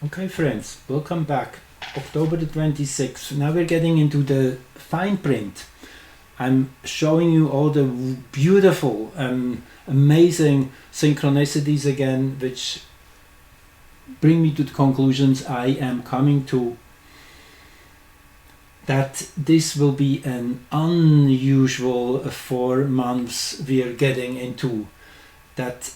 Okay, friends, welcome back. October the 26th. Now we're getting into the fine print. I'm showing you all the beautiful, amazing synchronicities again, which bring me to the conclusions I am coming to. That this will be an unusual 4 months we are getting into. That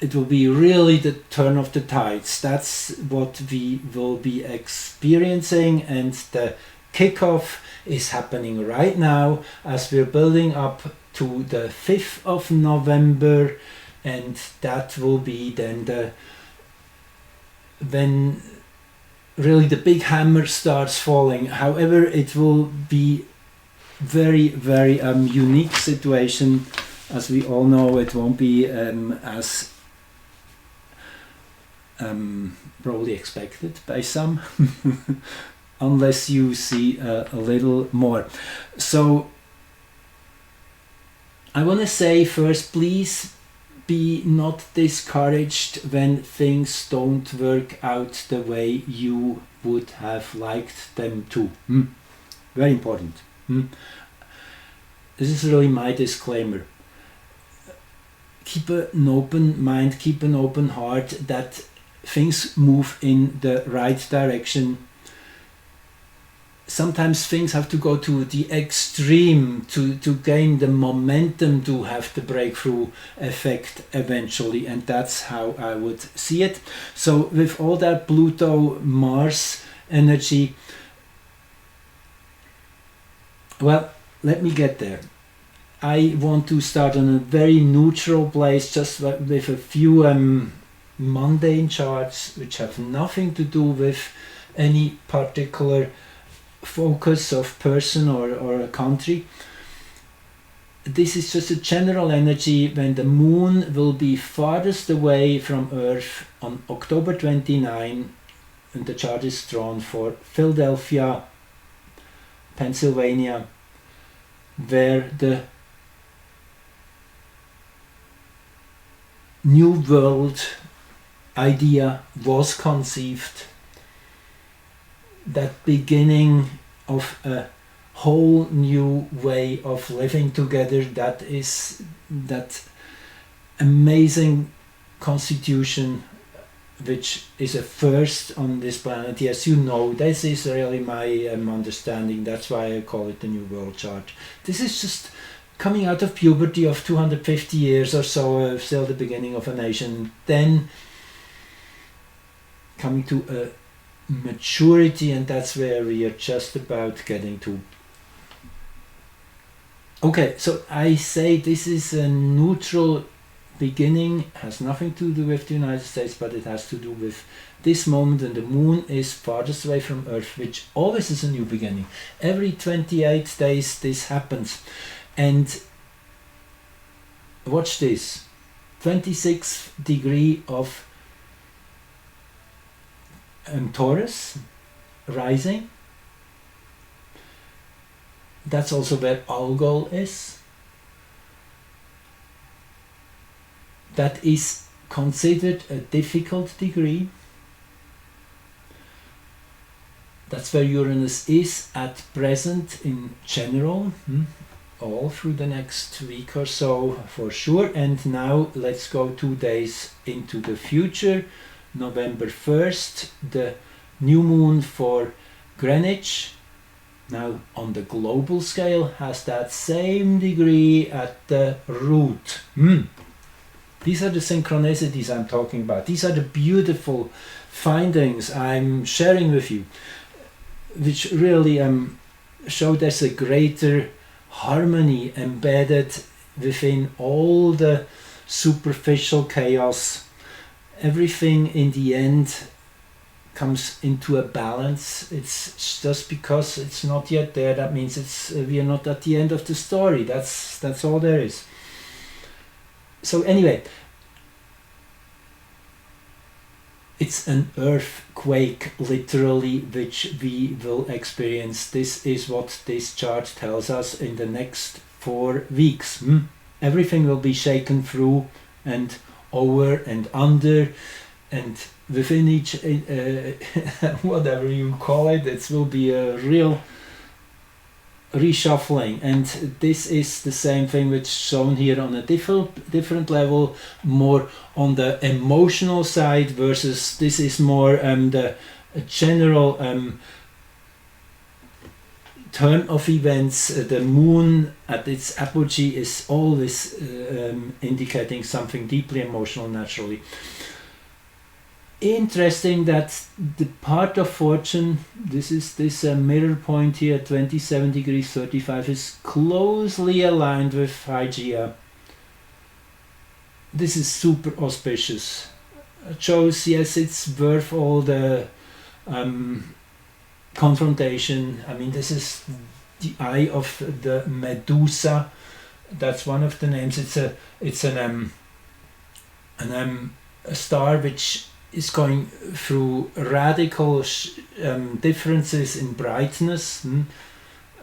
it will be really the turn of the tides. That's what we will be experiencing, and the kickoff is happening right now as we're building up to the 5th of November, and that will be then when really the big hammer starts falling. However, it will be very unique situation. As we all know, it won't be as probably expected by some unless you see a little more. So I want to say first, please be not discouraged when things don't work out the way you would have liked them to. Very important. This is really my disclaimer. Keep an open mind, keep an open heart, that things move in the right direction. Sometimes things have to go to the extreme to gain the momentum to have the breakthrough effect eventually, and that's how I would see it. So with all that Pluto Mars energy, well, let me get there. I want to start on a very neutral place, just with a few mundane charts which have nothing to do with any particular focus of person or a country. This is just a general energy when the moon will be farthest away from Earth on October 29, and the chart is drawn for Philadelphia, Pennsylvania, where the New World idea was conceived. That beginning of a whole new way of living together, that is that amazing constitution which is a first on this planet. Yes, you know, this is really my understanding. That's why I call it the New World Chart. This is just coming out of puberty of 250 years or so, still the beginning of a nation, then coming to a maturity, and that's where we are just about getting to. Okay, so I say this is a neutral beginning, has nothing to do with the United States, but it has to do with this moment when the moon is farthest away from Earth, which always is a new beginning. Every 28 days this happens. And watch this, 26th degree of Taurus rising. That's also where Algol is. That is considered a difficult degree. That's where Uranus is at present in general. All through the next week or so for sure. And now let's go 2 days into the future. November 1st, the new moon for Greenwich, now on the global scale, has that same degree at the root. These are the synchronicities I'm talking about. These are the beautiful findings I'm sharing with you, which really show there's a greater harmony embedded within all the superficial chaos. Everything in the end comes into a balance. It's just because it's not yet there, that means we are not at the end of the story. That's all there is. So anyway, it's an earthquake literally which we will experience. This is what this chart tells us in the next 4 weeks. Everything will be shaken through and over and under. and within each whatever you call it, it will be a real reshuffling, and this is the same thing which shown here on a different level, more on the emotional side, versus this is more the general turn of events. The moon at its apogee is always indicating something deeply emotional naturally. Interesting that the part of fortune, this is this mirror point here, 27 degrees 35, is closely aligned with Hygeia. This is super auspicious. It shows, yes, it's worth all the confrontation. I mean, this is the eye of the Medusa. That's one of the names. It's a star which is going through radical differences in brightness.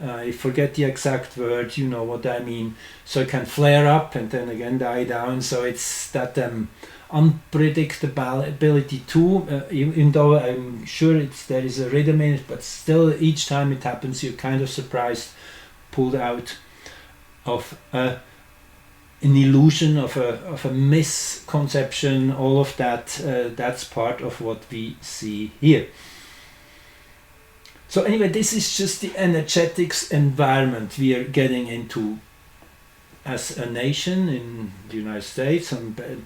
I forget the exact word, you know what I mean. So it can flare up and then again die down. So it's that unpredictability too, even though I'm sure there is a rhythm in it, but still each time it happens you're kind of surprised, pulled out of an illusion, of a misconception. All of that, that's part of what we see here. So anyway, this is just the energetics environment we are getting into as a nation in the United States,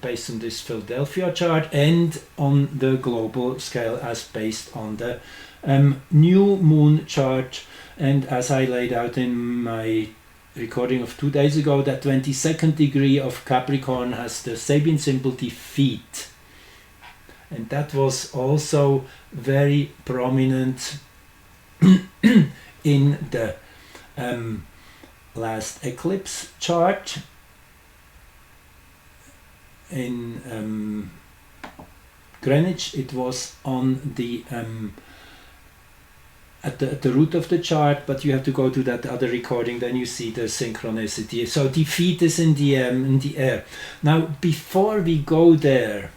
based on this Philadelphia chart, and on the global scale as based on the new moon chart. And as I laid out in my recording of 2 days ago, that 22nd degree of Capricorn has the Sabian symbol defeat, and that was also very prominent in the last eclipse chart. In Greenwich it was on the at the root of the chart, but you have to go to that other recording, then you see the synchronicity. So defeat is in the air. Now before we go there,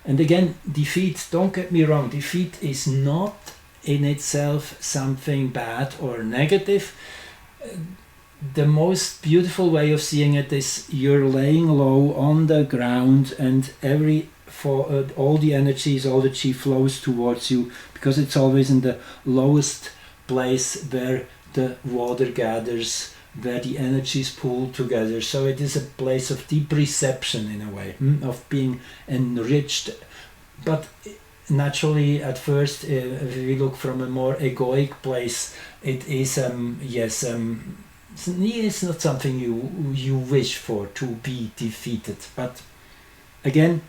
and again, defeat, don't get me wrong, defeat is not in itself something bad or negative. The most beautiful way of seeing it is you're laying low on the ground, and all the energies, all the chi flows towards you, because it's always in the lowest place where the water gathers, where the energies pool together. So it is a place of deep reception in a way, of being enriched. But naturally at first, if we look from a more egoic place, it is it's not something you wish for, to be defeated. But again,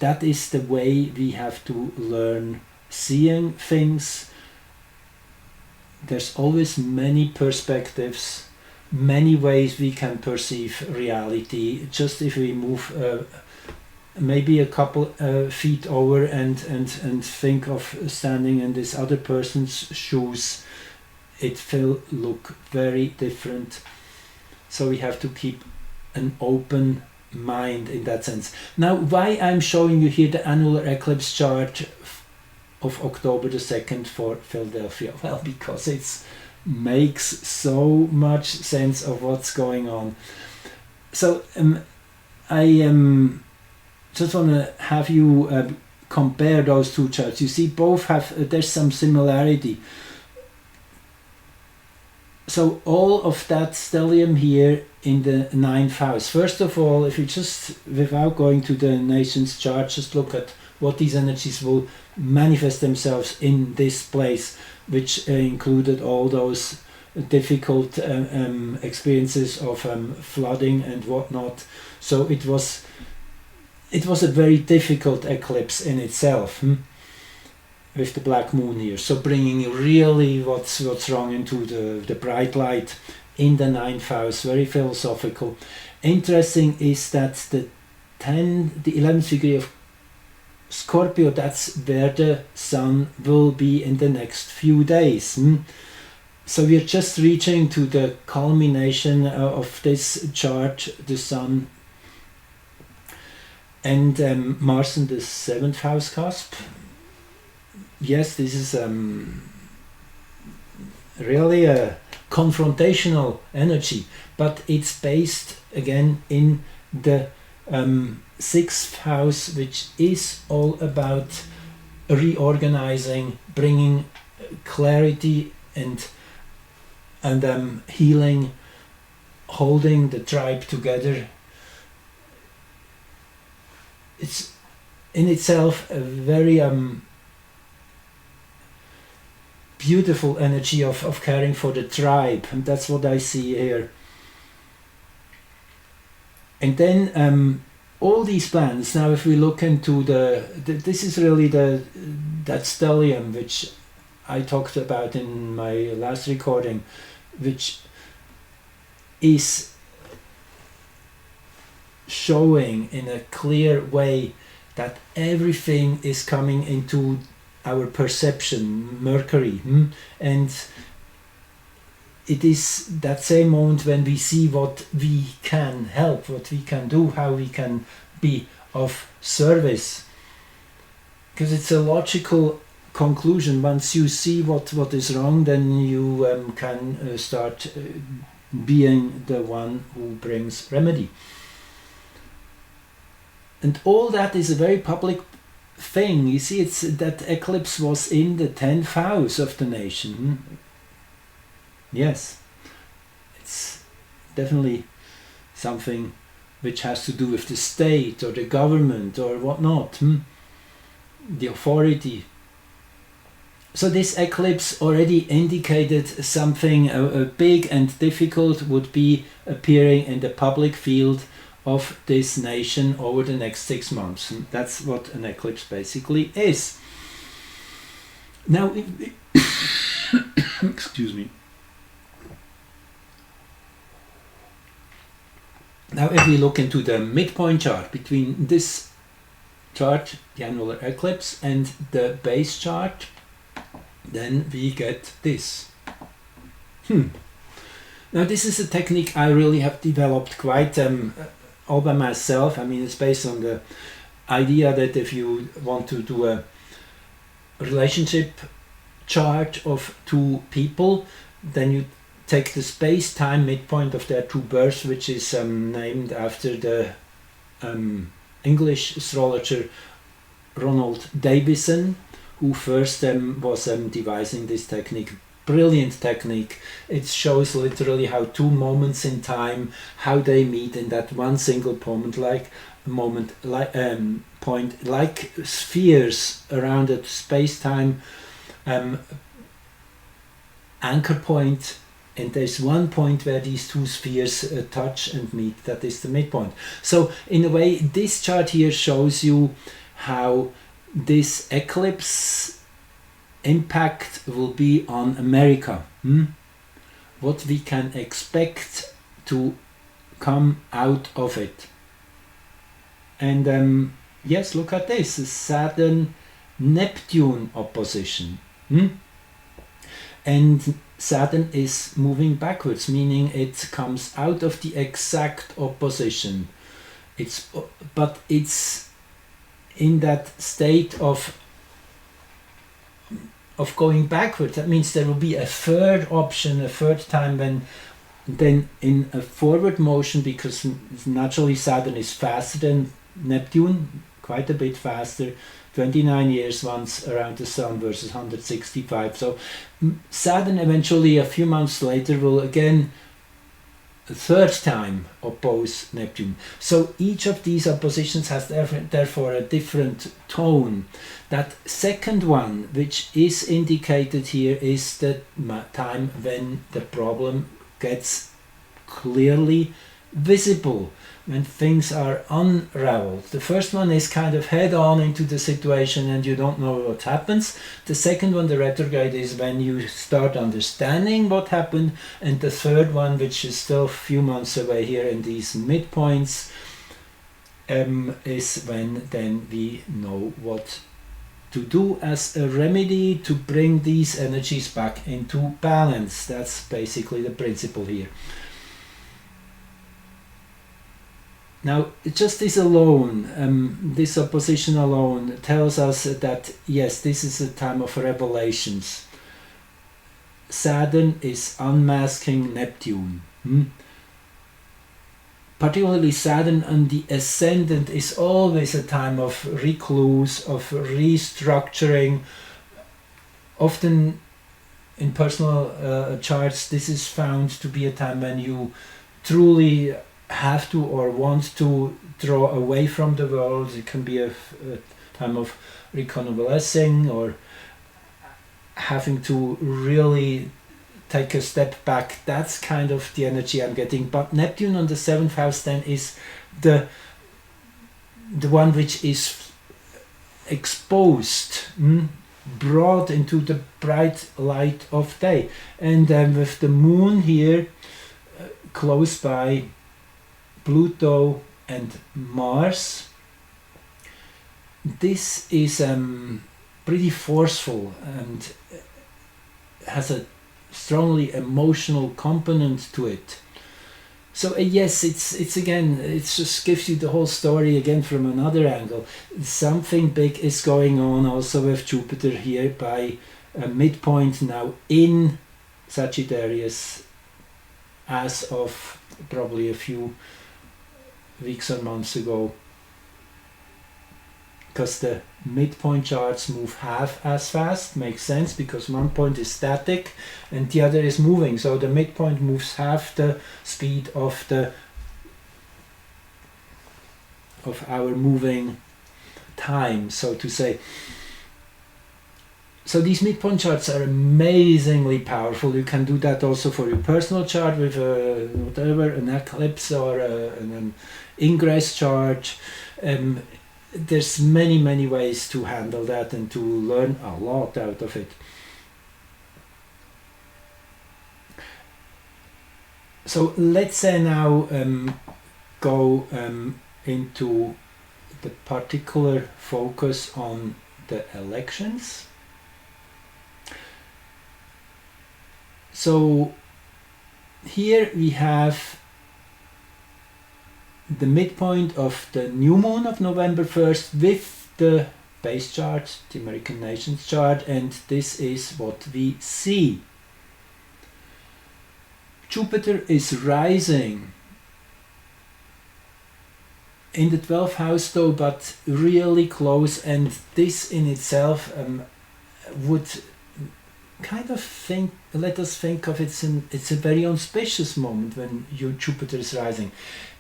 that is the way we have to learn seeing things. There's always many perspectives, many ways we can perceive reality. Just if we move maybe a couple feet over and think of standing in this other person's shoes, it will look very different. So we have to keep an open mind in that sense. Now, why I'm showing you here the annular eclipse chart of October the 2nd for Philadelphia? Well, because it makes so much sense of what's going on. So I just want to have you compare those two charts. You see, both have there's some similarity. So all of that stellium here in the 9th house. First of all, if you just, without going to the nation's chart, just look at what these energies will manifest themselves in this place, which included all those difficult experiences of flooding and whatnot. So it was a very difficult eclipse in itself. With the black moon here, so bringing really what's wrong into the bright light in the 9th house. Very philosophical. Interesting is that the 11th degree of Scorpio, that's where the sun will be in the next few days. So we're just reaching to the culmination of this chart, the sun. And Mars in the 7th house cusp. Yes, this is really a confrontational energy, but it's based again in the 6th house, which is all about reorganizing, bringing clarity and healing, holding the tribe together. It's in itself a very beautiful energy of caring for the tribe, and that's what I see here. And then all these plans. Now, if we look into this is really that stellium which I talked about in my last recording, which is showing in a clear way that everything is coming into our perception, Mercury, and it is that same moment when we see what we can help, what we can do, how we can be of service, because it's a logical conclusion. Once you see what is wrong, then you can start being the one who brings remedy. And all that is a very public thing. You see, it's that eclipse was in the 10th house of the nation. Yes, it's definitely something which has to do with the state or the government or whatnot, the authority. So this eclipse already indicated something big and difficult would be appearing in the public field of this nation over the next 6 months. And that's what an eclipse basically is. Now, excuse me. Now, if we look into the midpoint chart between this chart, the annular eclipse, and the base chart, then we get this. Now, this is a technique I really have developed quite all by myself. I mean, it's based on the idea that if you want to do a relationship chart of two people, then you take the space-time midpoint of their two births, which is named after the English astrologer Ronald Davison, who first was devising this technique. Brilliant technique. It shows literally how two moments in time, how they meet in that one single point, point, like spheres around a space-time anchor point. And there's one point where these two spheres touch and meet. That is the midpoint. So in a way, this chart here shows you how this eclipse impact will be on America. What we can expect to come out of it. And yes, look at this, Saturn-Neptune opposition. And Saturn is moving backwards, meaning it comes out of the exact opposition. But it's in that state of going backwards. That means there will be a third option, a third time when then in a forward motion, because naturally Saturn is faster than Neptune, quite a bit faster, 29 years once around the Sun versus 165. So Saturn eventually a few months later will again a third time oppose Neptune. So each of these oppositions has therefore a different tone. That second one, which is indicated here, is the time when the problem gets clearly visible, when things are unraveled. The first one is kind of head on into the situation and you don't know what happens. The second one, the retrograde, is when you start understanding what happened. And the third one, which is still a few months away here in these midpoints, is when then we know what to do as a remedy to bring these energies back into balance. That's basically the principle here. Now, just this alone, this opposition alone, tells us that yes, this is a time of revelations. Saturn is unmasking Neptune. Particularly Saturn on the ascendant is always a time of recluse, of restructuring. Often in personal charts, this is found to be a time when you truly have to or want to draw away from the world. It can be a time of reconvalescing or having to really take a step back. That's kind of the energy I'm getting. But Neptune on the 7th house then is the one which is exposed, brought into the bright light of day. And with the moon here close by Pluto and Mars, this is pretty forceful and has a strongly emotional component to it. So yes, it's again, it just gives you the whole story again from another angle. Something big is going on also with Jupiter here by a midpoint now in Sagittarius as of probably a few weeks or months ago, because the midpoint charts move half as fast. Makes sense, because one point is static and the other is moving, so the midpoint moves half the speed of our moving time, so to say. So these midpoint charts are amazingly powerful. You can do that also for your personal chart with whatever, an eclipse or an ingress chart. There's many ways to handle that and to learn a lot out of it. So let's say now go into the particular focus on the elections. So here we have the midpoint of the new moon of November 1st with the base chart, the American Nations chart, and this is what we see. Jupiter is rising in the 12th house though, but really close, and this in itself would kind of let us think of it's a very auspicious moment when your Jupiter is rising.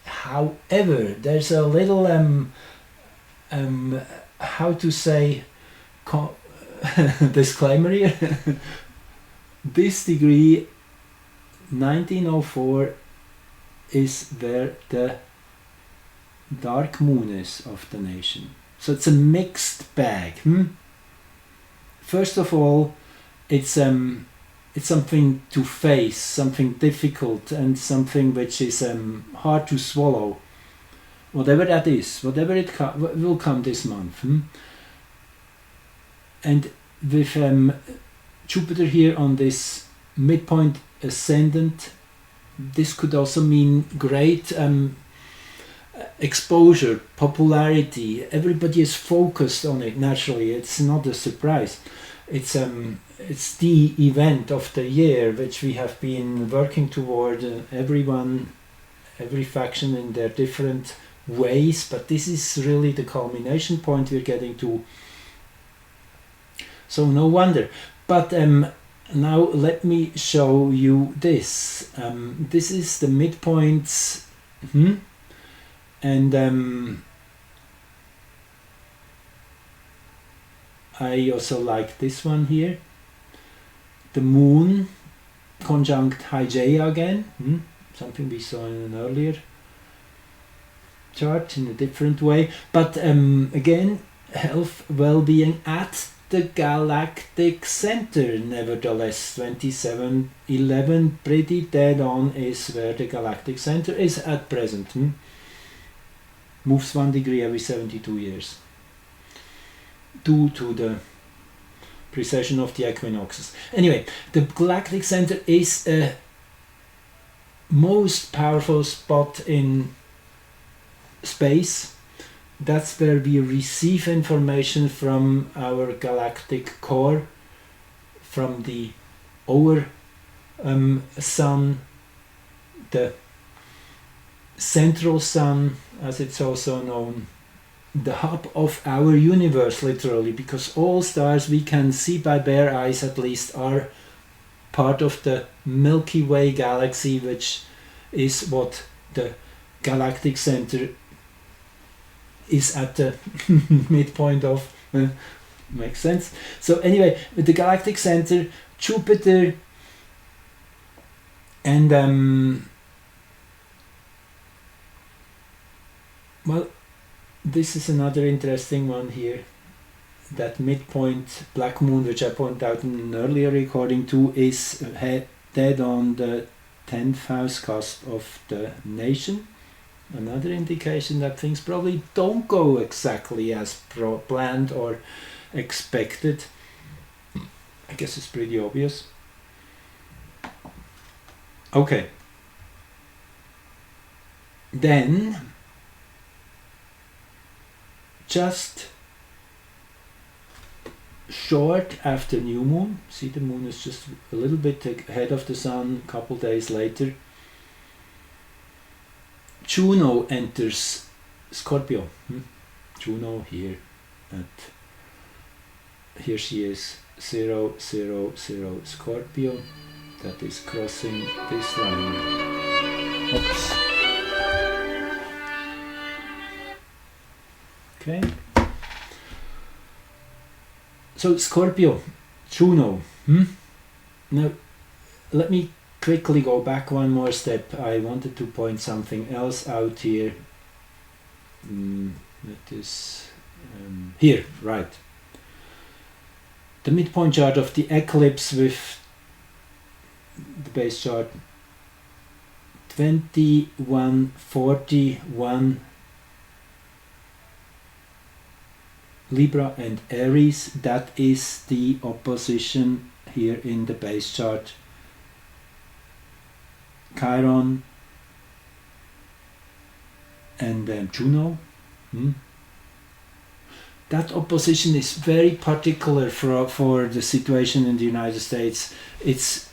However, there's a little how to say disclaimer here. This degree 1904 is where the dark moon is of the nation, so it's a mixed bag. First of all, it's something to face, something difficult, and something which is hard to swallow. Whatever that is, whatever it will come this month. And with Jupiter here on this midpoint ascendant, this could also mean great exposure, popularity. Everybody is focused on it naturally. It's not a surprise. It's the event of the year which we have been working toward, every faction in their different ways, but this is really the culmination point we're getting to. So no wonder. But now let me show you this. This is the midpoints, and I also like this one here. The moon conjunct Hygeia again, something we saw in an earlier chart in a different way, but again, health, well-being at the galactic center. Nevertheless, 2711 pretty dead on is where the galactic center is at present. Moves 1 degree every 72 years due to the precession of the equinoxes. Anyway, the galactic center is a most powerful spot in space. That's where we receive information from our galactic core, from the our sun, the central sun, as it's also known, the hub of our universe, literally, because all stars we can see by bare eyes at least are part of the Milky Way galaxy, which is what the galactic center is at the midpoint of. Makes sense. So anyway, with the galactic center, Jupiter, and well, this is another interesting one here. That midpoint black moon, which I pointed out in an earlier recording too, is dead on the 10th house cusp of the nation. Another indication that things probably don't go exactly as planned or expected. I guess it's pretty obvious. Okay. Then, just short after new moon, see the moon is just a little bit ahead of the sun, a couple days later, Juno enters Scorpio. Juno here she is 0, 0, 0 Scorpio, that is crossing this line. Oops. Okay. So Scorpio, Juno. Now, let me quickly go back one more step. I wanted to point something else out here. That is here, right. The midpoint chart of the eclipse with the base chart 2141 Libra and Aries, that is the opposition here in the base chart. Chiron and Juno. That opposition is very particular for the situation in the United States. It's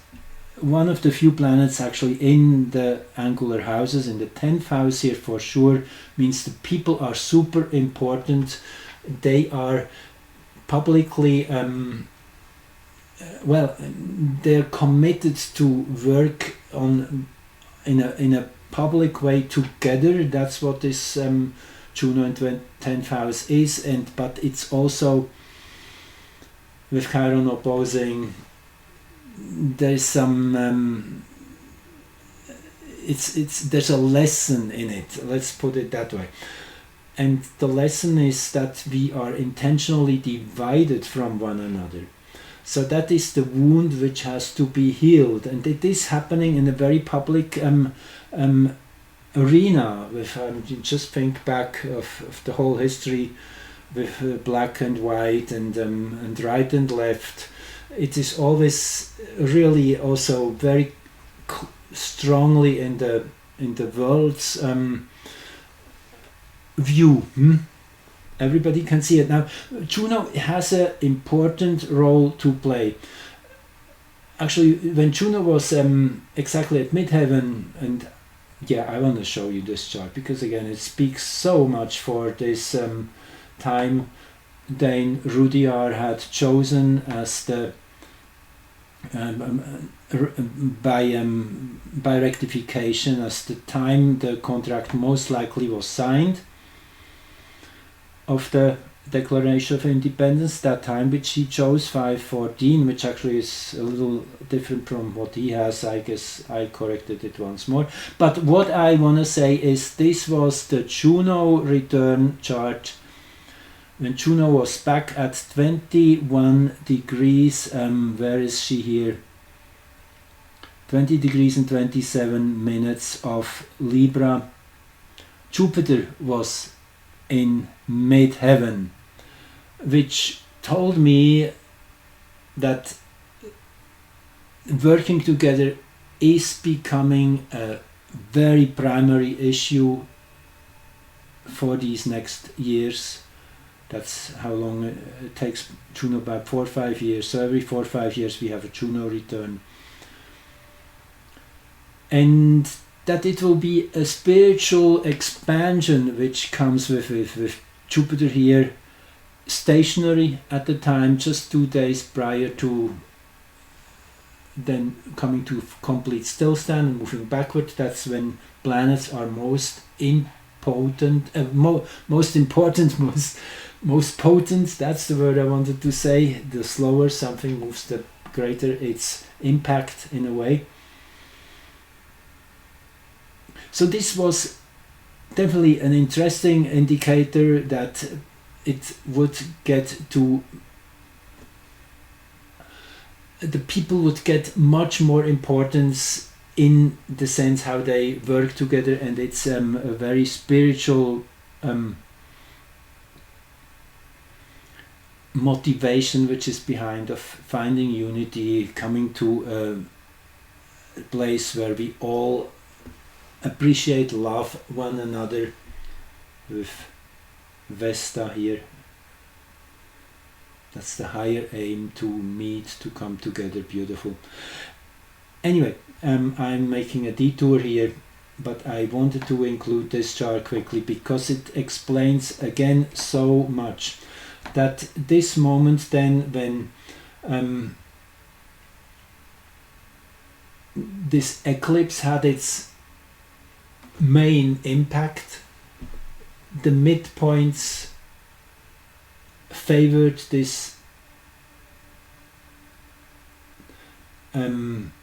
one of the few planets actually in the angular houses. In the 10th house here for sure, means the people are super important. They are publicly they're committed to work on in a public way together. That's what this Juno in 10th house is, but it's also with Chiron opposing. There's some there's a lesson in it. Let's put it that way. And the lesson is that we are intentionally divided from one another. So that is the wound which has to be healed, and it is happening in a very public arena. With just think back of the whole history with black and white and right and left. It is always really also very strongly in the world's view. Everybody can see it now. Juno has an important role to play. Actually, when Juno was exactly at midheaven, and yeah, I want to show you this chart because again it speaks so much for this time Dane Rudyard had chosen as the by rectification as the time the contract most likely was signed of the Declaration of Independence, that time which he chose, 514, which actually is a little different from what he has. I guess I corrected it once more. But what I want to say is this was the Juno return chart when Juno was back at 21 degrees. Where is she here? 20 degrees and 27 minutes of Libra. Jupiter was in midheaven, which told me that working together is becoming a very primary issue for these next years. That's how long it takes Juno, about 4 or 5 years. So every 4 or 5 years we have a Juno return. And that it will be a spiritual expansion which comes with Jupiter here stationary at the time, just 2 days prior to then coming to complete stillstand and moving backward. That's when planets are most important, most potent. That's the word I wanted to say. The slower something moves, the greater its impact in a way. So this was definitely an interesting indicator that it would get to, the people would get much more importance in the sense how they work together, and it's a very spiritual motivation which is behind of finding unity, coming to a place where we all appreciate, love one another, with Vesta here. That's the higher aim, to meet, to come together. Beautiful. Anyway, I'm making a detour here, but I wanted to include this chart quickly because it explains again so much. That this moment then, when this eclipse had its main impact, the midpoints favored this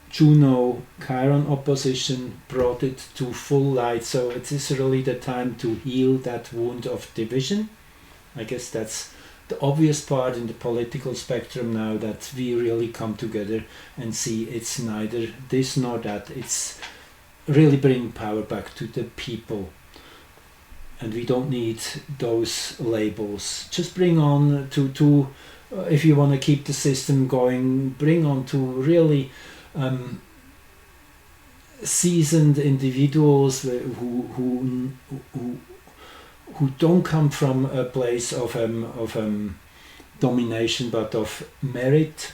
Juno Chiron opposition, brought it to full light. So it is really the time to heal that wound of division. I guess that's the obvious part in the political spectrum now, that we really come together and see it's neither this nor that. It's really bring power back to the people, and we don't need those labels. Just bring on to if you want to keep the system going, bring on to really seasoned individuals who don't come from a place of domination, but of merit,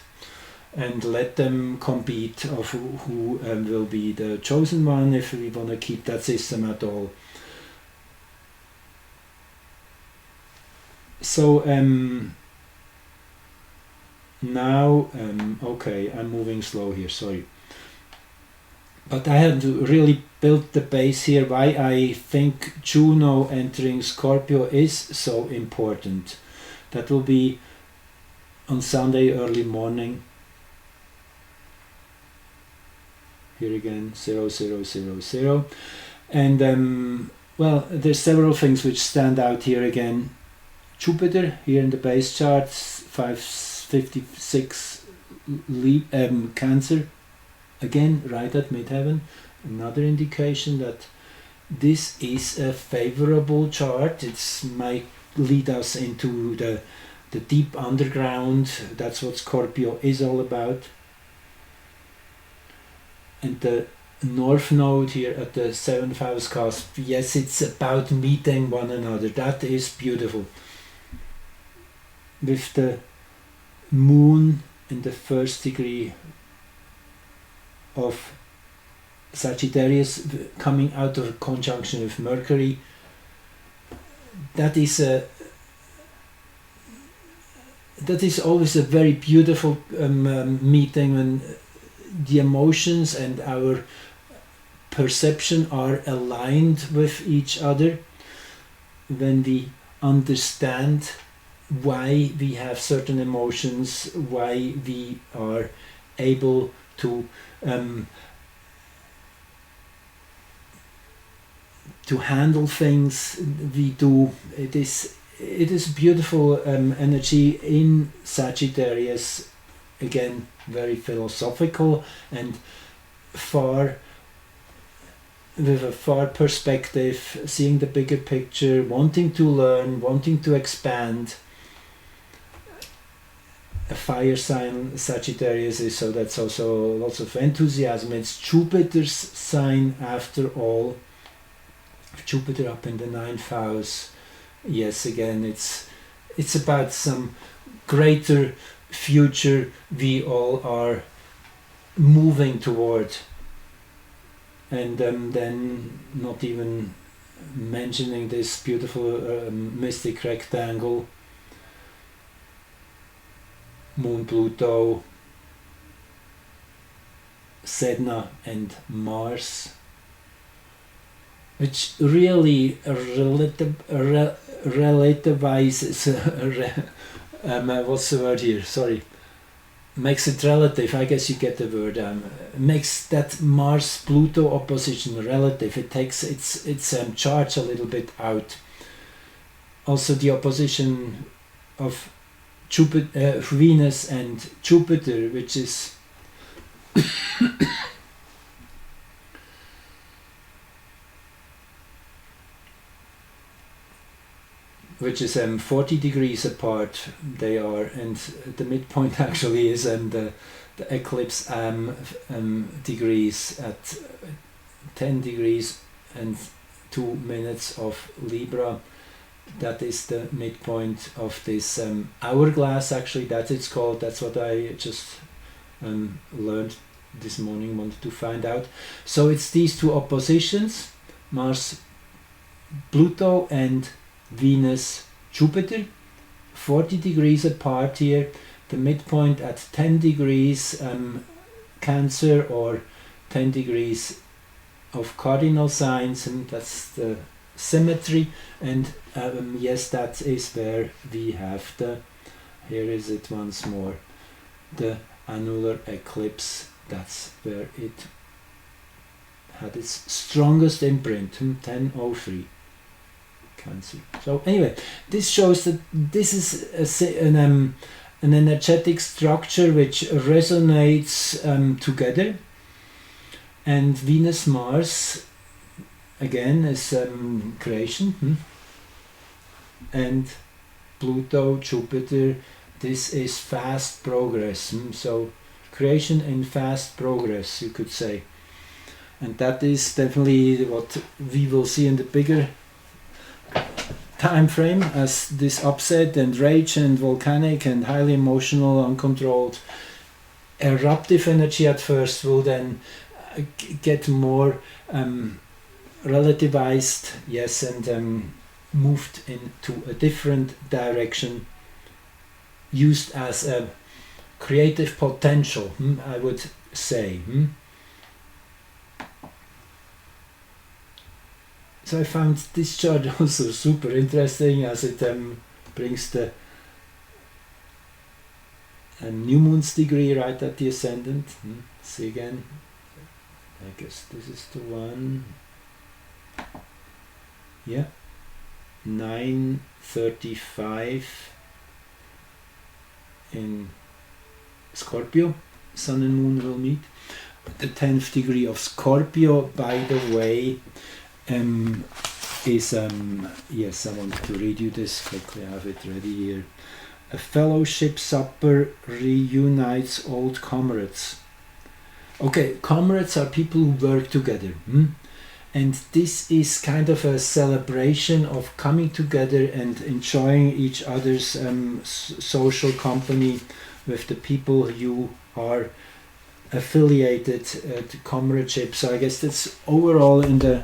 and let them compete of who will be the chosen one, if we want to keep that system at all. So now, okay, I'm moving slow here, sorry. But I had to really build the base here, why I think Juno entering Scorpio is so important. That will be on Sunday early morning. Here again, 0000. And well, there's several things which stand out here again. Jupiter here in the base chart, 556 Cancer, again right at midheaven. Another indication that this is a favorable chart. It might lead us into the deep underground. That's what Scorpio is all about. And the North Node here at the 7th house cusp, yes, it's about meeting one another. That is beautiful. With the Moon in the 1st degree of Sagittarius coming out of a conjunction with Mercury, that is always a very beautiful meeting, when the emotions and our perception are aligned with each other, when we understand why we have certain emotions, why we are able to handle things we do. It is beautiful energy in Sagittarius, again very philosophical and with a far perspective, seeing the bigger picture, wanting to learn, wanting to expand. A fire sign Sagittarius is, so that's also lots of enthusiasm. It's Jupiter's sign after all, Jupiter up in the 9th house. Yes, again, it's about some greater future we all are moving toward. And then not even mentioning this beautiful mystic rectangle, Moon, Pluto, Sedna and Mars, which really relativizes, what's the word here, sorry, makes it relative, I guess you get the word, makes that Mars-Pluto opposition relative. It takes its charge a little bit out. Also the opposition of Jupiter, Venus and Jupiter, which is which is 40 degrees apart they are, and the midpoint actually is the eclipse degrees at 10 degrees and 2 minutes of Libra. That is the midpoint of this hourglass, actually, that it's called. That's what I just learned this morning, wanted to find out. So it's these two oppositions, Mars, Pluto and Venus, Jupiter, 40 degrees apart here, the midpoint at 10 degrees Cancer or 10 degrees of cardinal signs, and that's the symmetry. And yes, that is where we have here is it once more, the annular eclipse. That's where it had its strongest imprint, 1003. Cancer. So anyway, this shows that this is an energetic structure which resonates together, and Venus Mars again is creation, and Pluto Jupiter, this is fast progress, so creation and fast progress, you could say. And that is definitely what we will see in the bigger time frame, as this upset and rage and volcanic and highly emotional, uncontrolled, eruptive energy at first will then get more relativized, yes, and moved into a different direction, used as a creative potential, I would say. So I found this chart also super interesting, as it brings the new moon's degree right at the ascendant. See again, I guess this is the one. Yeah, 9:35 in Scorpio, Sun and Moon will meet. The 10th degree of Scorpio, by the way, is yes, I want to read you this quickly. I have it ready here. A fellowship supper reunites old comrades. Okay, comrades are people who work together, and this is kind of a celebration of coming together and enjoying each other's social company with the people you are affiliated to comradeship. So I guess that's overall in the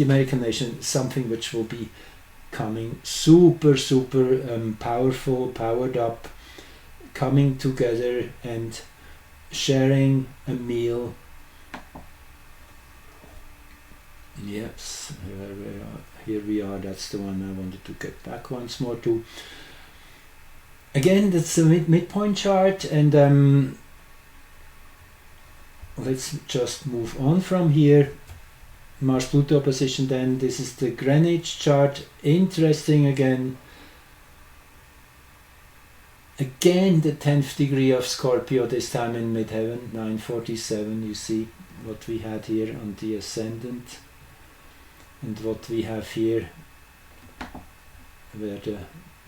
American nation something which will be coming super powerful, powered up, coming together and sharing a meal. Yes, here we are. That's the one I wanted to get back once more to. Again, that's the midpoint chart, and let's just move on from here. Mars-Pluto opposition, then this is the Greenwich chart. Interesting again. Again the 10th degree of Scorpio, this time in midheaven, 9:47. You see what we had here on the ascendant and what we have here where the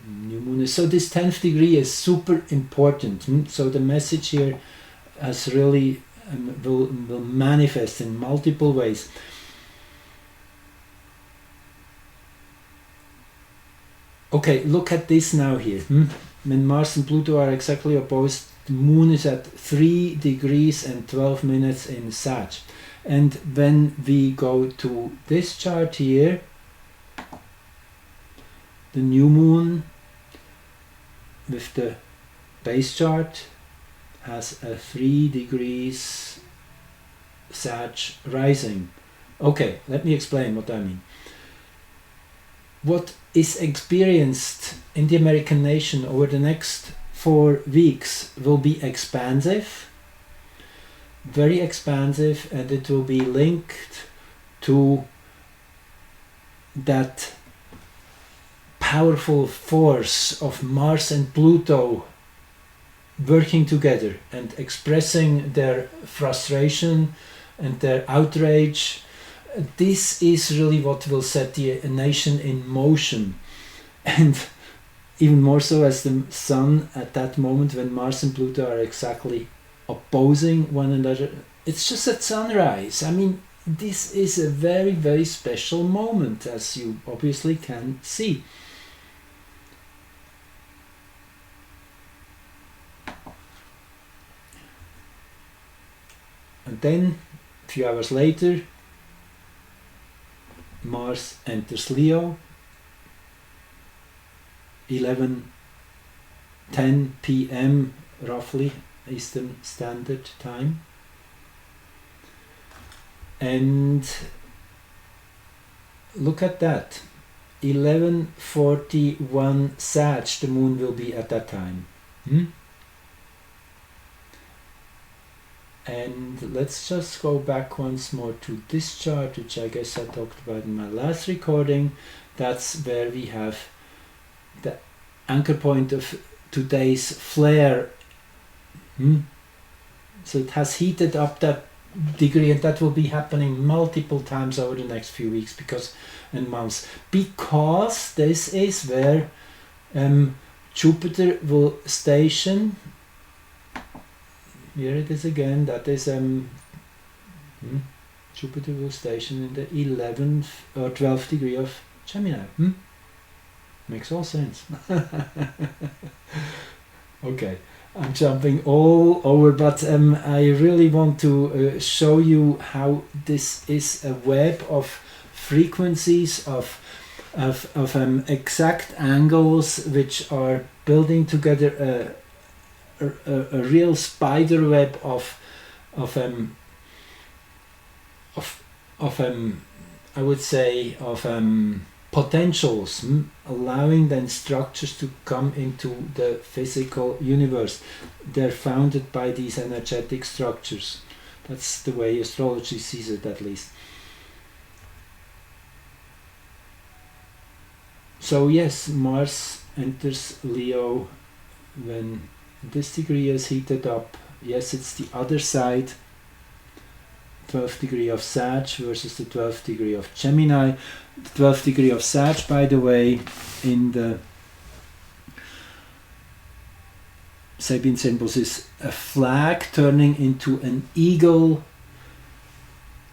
new moon is. So this 10th degree is super important. So the message here has really will manifest in multiple ways. Okay, look at this now here. When Mars and Pluto are exactly opposed, the Moon is at 3 degrees and 12 minutes in Sag. And when we go to this chart here, the new Moon with the base chart has a 3 degrees Sag rising. Okay, let me explain what I mean. What is experienced in the American nation over the next 4 weeks will be expansive, very expansive, and it will be linked to that powerful force of Mars and Pluto working together and expressing their frustration and their outrage. This is really what will set the nation in motion, and even more so as the Sun at that moment when Mars and Pluto are exactly opposing one another. It's just at sunrise. I mean, this is a very, very special moment, as you obviously can see. And then, a few hours later, Mars enters Leo, 11:10 p.m. roughly Eastern Standard Time, and look at that, 11:41 Sag the Moon will be at that time. And let's just go back once more to this chart, which I guess I talked about in my last recording. That's where we have the anchor point of today's flare. So it has heated up that degree, and that will be happening multiple times over the next few weeks and months, because this is where Jupiter will station. Here it is again. That is Jupiter will station in the 11th or 12th degree of Gemini. Makes all sense. Okay, I'm jumping all over, but I really want to show you how this is a web of frequencies, of exact angles, which are building together a real spider web of I would say of potentials, allowing then structures to come into the physical universe. They're founded by these energetic structures. That's the way astrology sees it, at least. So yes, Mars enters Leo when this degree is heated up. Yes, it's the other side, 12th degree of Sag versus the 12th degree of Gemini. The 12th degree of Sag, by the way, in the Sabian symbols is a flag turning into an eagle,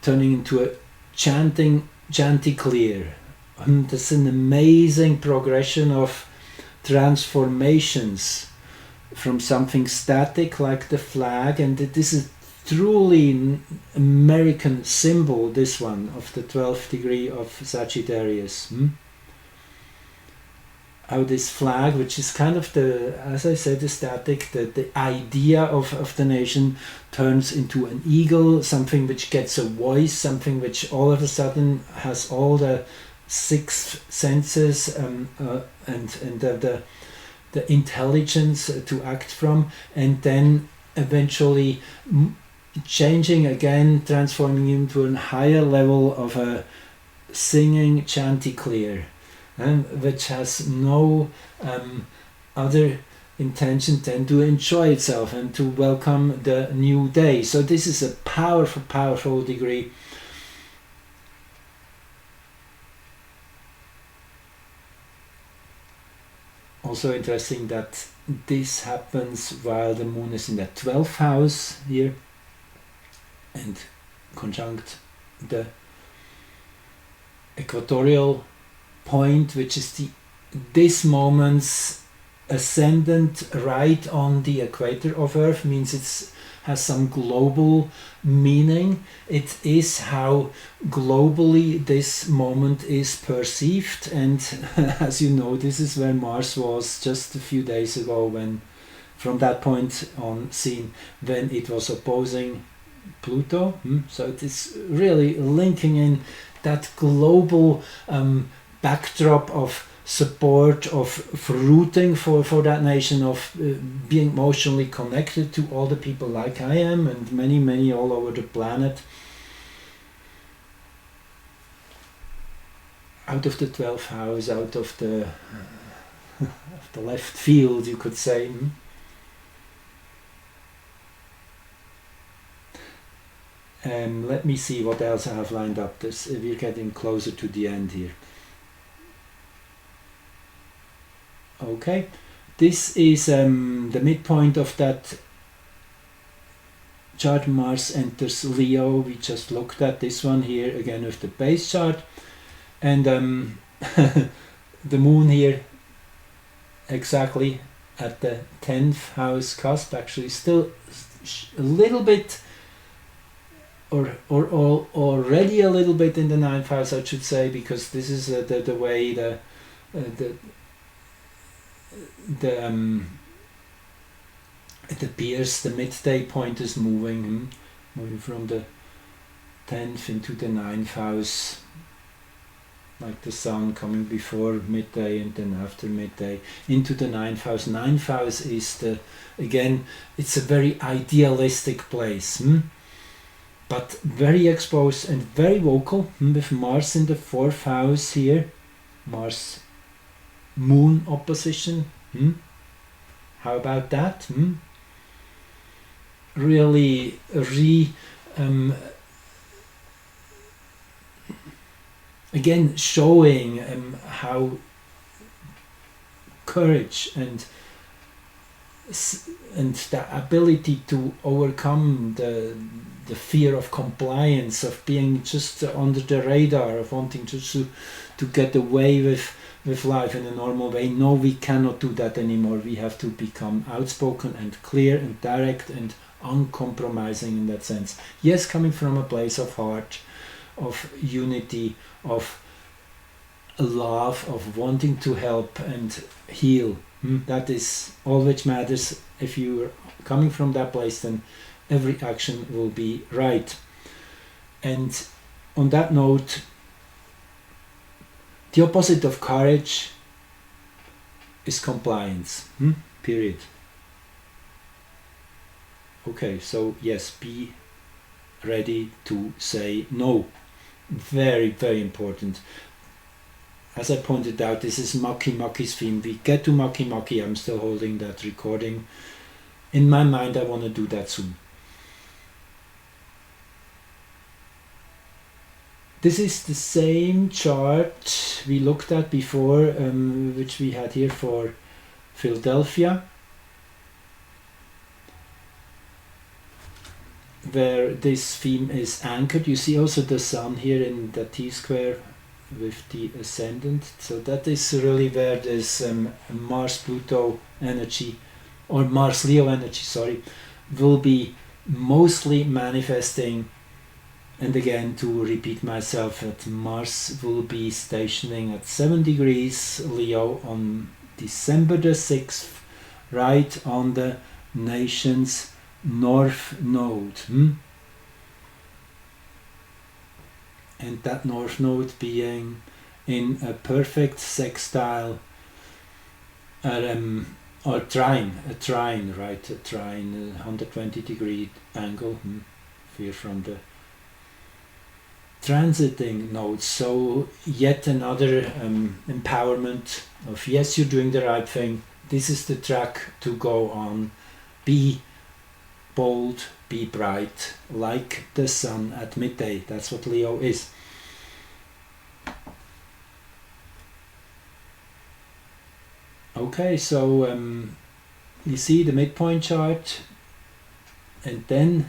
turning into a chanticleer. That's an amazing progression of transformations from something static like the flag, and this is truly an American symbol, this one, of the 12th degree of Sagittarius. How this flag, which is kind of the, as I said, the static, the idea of the nation, turns into an eagle, something which gets a voice, something which all of a sudden has all the 6 senses and the intelligence to act from, and then eventually changing again, transforming into a higher level of a singing chanticleer, which has no other intention than to enjoy itself and to welcome the new day. So this is a powerful, powerful degree. Also interesting that this happens while the moon is in the 12th house here and conjunct the equatorial point, which is the this moment's ascendant right on the equator of Earth means it has some global meaning. It is how globally this moment is perceived, and as you know, this is where Mars was just a few days ago, when from that point on seen when it was opposing Pluto. So it is really linking in that global backdrop of support, of rooting for that nation, of being emotionally connected to all the people like I am and many all over the planet. Out of the 12th house, out of the left field, you could say. Let me see what else I have lined up. We're getting closer to the end here. Okay, this is the midpoint of that chart. Mars enters Leo. We just looked at this one here again with the base chart, and the moon here exactly at the 10th house cusp, actually still a little bit or already a little bit in the 9th house, I should say, because this is the way it appears the midday point is moving from the 10th into the 9th house, like the sun coming before midday and then after midday into the 9th house. 9th house is again, it's a very idealistic place, but very exposed and very vocal, with Mars in the 4th house here, Mars Moon opposition. How about that? Really again showing how courage and the ability to overcome the fear of compliance, of being just under the radar, of wanting to get away with life in a normal way. No, we cannot do that anymore. We have to become outspoken and clear and direct and uncompromising in that sense. Yes, coming from a place of heart, of unity, of love, of wanting to help and heal. That is all which matters. If you're coming from that place, then every action will be right. And on that note, the opposite of courage is compliance. Period. Okay, so yes, be ready to say no. Very, very important. As I pointed out, this is Maki Maki's theme. We get to Maki Maki. I'm still holding that recording. In my mind, I want to do that soon. This is the same chart we looked at before, which we had here for Philadelphia, where this theme is anchored. You see also the sun here in the T-square with the ascendant. So that is really where this Mars-Pluto energy, or Mars-Leo energy, sorry, will be mostly manifesting. And again, to repeat myself, that Mars will be stationing at 7 degrees Leo on December the 6th, right on the nation's north node. And that north node being in a perfect sextile, or trine, right? A trine, 120 degree angle here from the transiting nodes. So yet another empowerment of, yes, you're doing the right thing. This is the track to go on. Be bold, be bright, like the sun at midday. That's what Leo is. Okay, so you see the midpoint chart, and then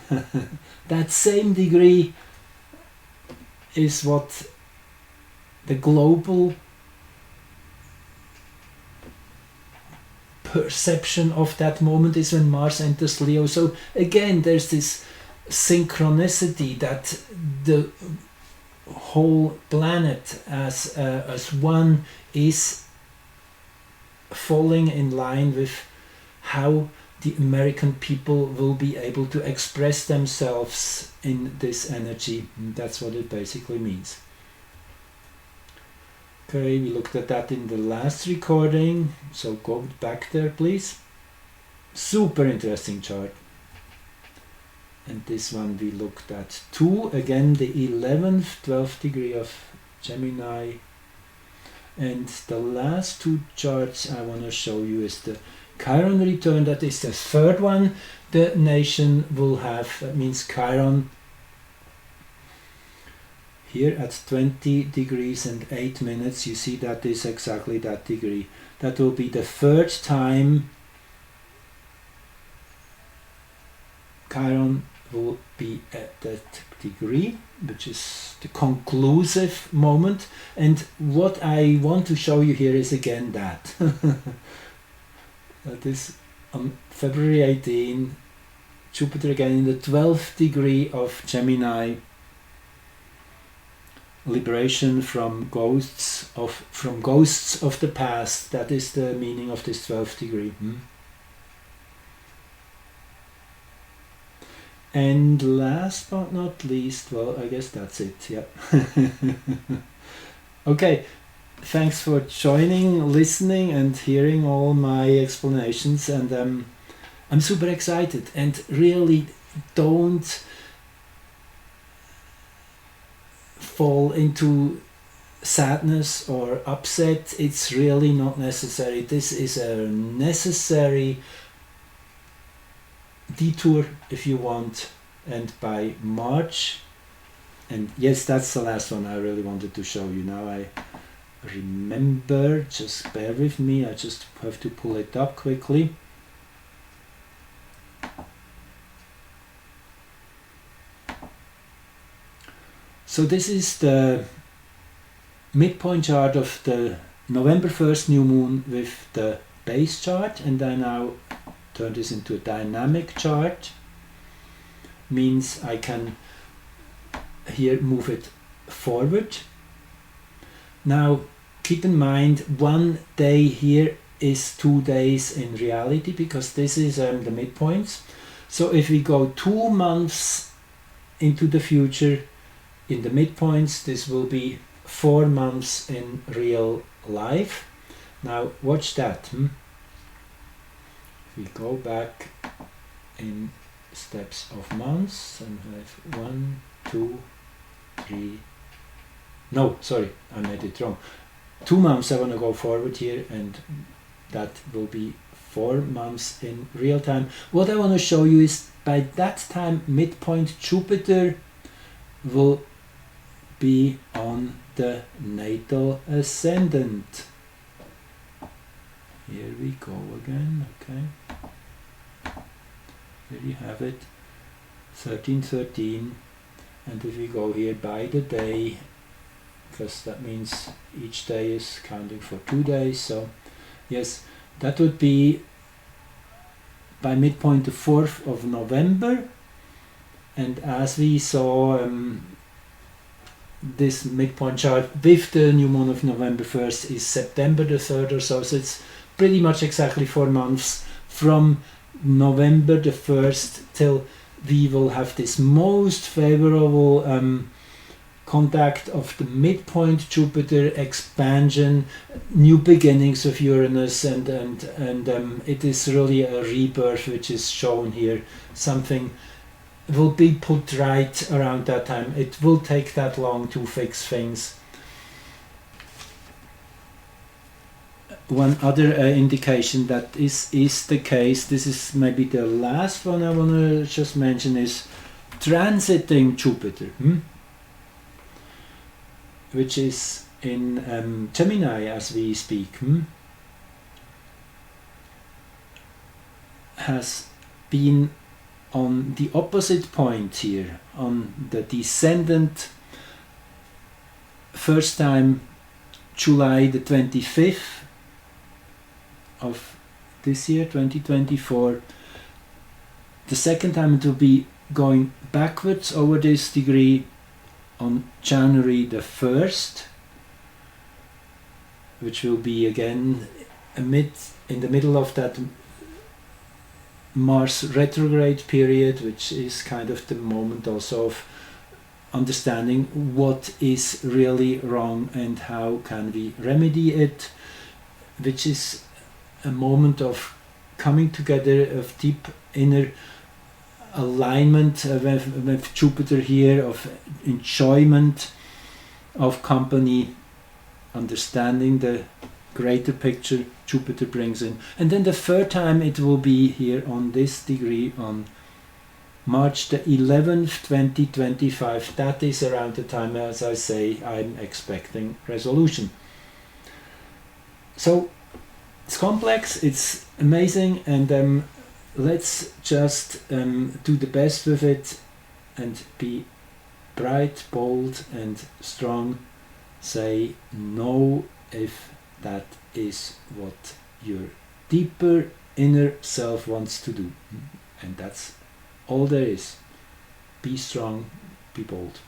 that same degree is what the global perception of that moment is when Mars enters Leo. So again, there's this synchronicity that the whole planet as one is falling in line with how the American people will be able to express themselves in this energy. And that's what it basically means. Okay, we looked at that in the last recording, so go back there please. Super interesting chart. And this one we looked at too, again the 11th, 12th degree of Gemini. And the last two charts I want to show you is the Chiron return, that is the third one the nation will have. That means Chiron here at 20 degrees and 8 minutes, you see that is exactly that degree. That will be the third time Chiron will be at that degree, which is the conclusive moment. And what I want to show you here is again that. That is on February 18, Jupiter again in the 12th degree of Gemini. Liberation from ghosts of the past. That is the meaning of this 12th degree. And last but not least, well, I guess that's it. Yeah. Okay, thanks for joining, listening, and hearing all my explanations. And I'm super excited. And really, don't fall into sadness or upset. It's really not necessary. This is a necessary detour if you want. And by March, and yes, that's the last one I really wanted to show you. Now I remember, just bear with me, I just have to pull it up quickly. So this is the midpoint chart of the November 1st new moon with the base chart, and I now turn this into a dynamic chart. Means I can here move it forward. Now keep in mind, 1 day here is 2 days in reality, because this is the midpoints. So if we go 2 months into the future, in the midpoints, this will be 4 months in real life. Now watch that. If we go back in steps of months and have 1, 2, 3. No, sorry, I made it wrong. 2 months I want to go forward here, and that will be 4 months in real time. What I want to show you is by that time midpoint Jupiter will be on the natal ascendant. Here we go again. Okay, there you have it, 1313. And if we go here by the day, because that means each day is counting for 2 days, so yes, that would be by midpoint the 4th of November. And as we saw, this midpoint chart with the new moon of November 1st is September the 3rd or so, so it's pretty much exactly 4 months from November the 1st till we will have this most favorable contact of the midpoint Jupiter expansion, new beginnings of Uranus, and it is really a rebirth which is shown here. Something will be put right around that time. It will take that long to fix things. One other indication that is the case, this is maybe the last one I want to just mention, is transiting Jupiter, which is in Gemini as we speak, has been on the opposite point here, on the descendant, first time July the 25th of this year, 2024. The second time it will be going backwards over this degree on January the 1st, which will be again in the middle of that Mars retrograde period, which is kind of the moment also of understanding what is really wrong and how can we remedy it, which is a moment of coming together, of deep inner alignment with Jupiter here, of enjoyment of company, understanding the greater picture Jupiter brings in. And then the third time it will be here on this degree on March the 11th, 2025. That is around the time, as I say, I'm expecting resolution. So it's complex, it's amazing, and let's just do the best with it and be bright, bold and strong. Say no if that is what your deeper inner self wants to do. And that's all there is. Be strong, be bold,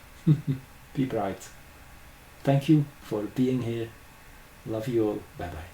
be bright. Thank you for being here. Love you all. Bye bye.